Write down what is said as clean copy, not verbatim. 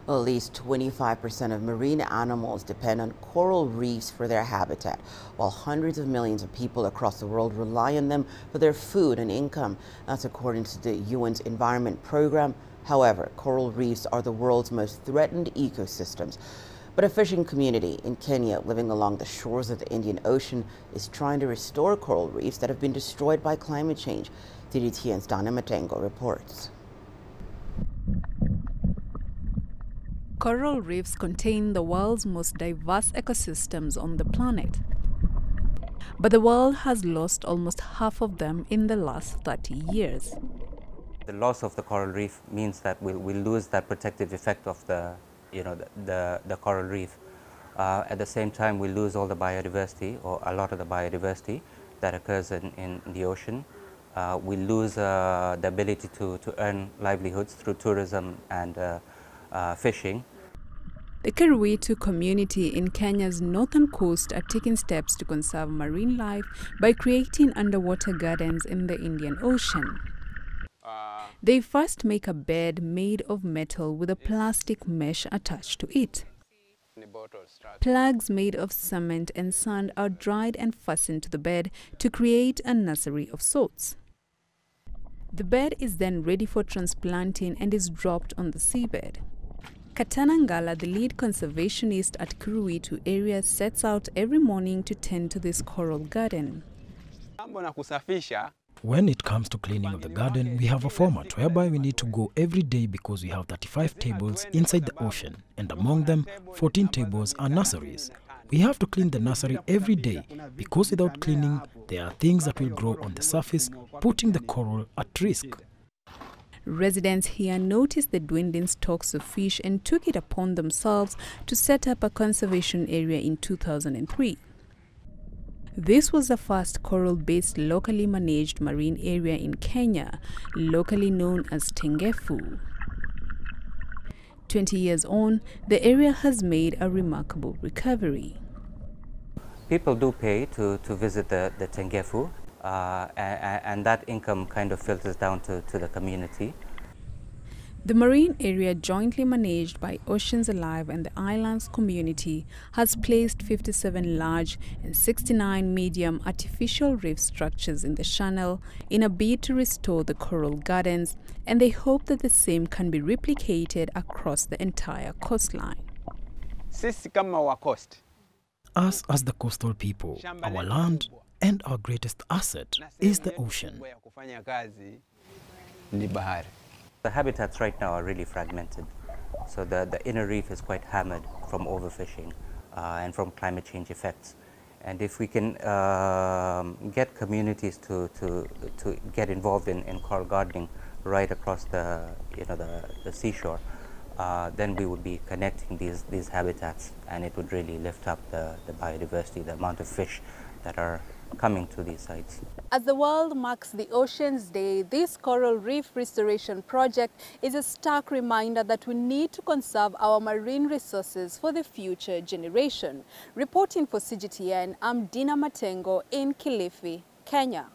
Well, at least 25% of marine animals depend on coral reefs for their habitat, while hundreds of millions of people across the world rely on them for their food and income. That's according to the UN's Environment Program. However, coral reefs are the world's most threatened ecosystems. But a fishing community in Kenya living along the shores of the Indian Ocean is trying to restore coral reefs that have been destroyed by climate change. CGTN's Dana Matengo reports. Coral reefs contain the world's most diverse ecosystems on the planet. But the world has lost almost half of them in the last 30 years. The loss of the coral reef means that we'll lose that protective effect of the coral reef. At the same time, we lose all the biodiversity, or a lot of the biodiversity that occurs in the ocean. We lose the ability to earn livelihoods through tourism and fishing. The Keruitu community in Kenya's northern coast are taking steps to conserve marine life by creating underwater gardens in the Indian Ocean. They first make a bed made of metal with a plastic mesh attached to it. Plugs made of cement and sand are dried and fastened to the bed to create a nursery of sorts. The bed is then ready for transplanting and is dropped on the seabed. Katana Ngala, the lead conservationist at Keruitu area, sets out every morning to tend to this coral garden. When it comes to cleaning of the garden, we have a format whereby we need to go every day because we have 35 tables inside the ocean, and among them, 14 tables are nurseries. We have to clean the nursery every day because without cleaning, there are things that will grow on the surface, putting the coral at risk. Residents here noticed the dwindling stocks of fish and took it upon themselves to set up a conservation area in 2003. This was the first coral-based locally managed marine area in Kenya, locally known as Tengefu. 20 years on, the area has made a remarkable recovery. People do pay to visit the Tengefu, and that income kind of filters down to the community. The marine area, jointly managed by Oceans Alive and the island's community, has placed 57 large and 69 medium artificial reef structures in the channel in a bid to restore the coral gardens, and they hope that the same can be replicated across the entire coastline. Us as the coastal people, our land and our greatest asset is the ocean. The habitats right now are really fragmented. So the inner reef is quite hammered from overfishing and from climate change effects. And if we can get communities to get involved in coral gardening right across the seashore, then we would be connecting these habitats, and it would really lift up the biodiversity, the amount of fish that are coming to these sites. As the world marks the Oceans Day, this coral reef restoration project is a stark reminder that we need to conserve our marine resources for the future generation. Reporting for CGTN, I'm Dana Matengo in Kilifi, Kenya.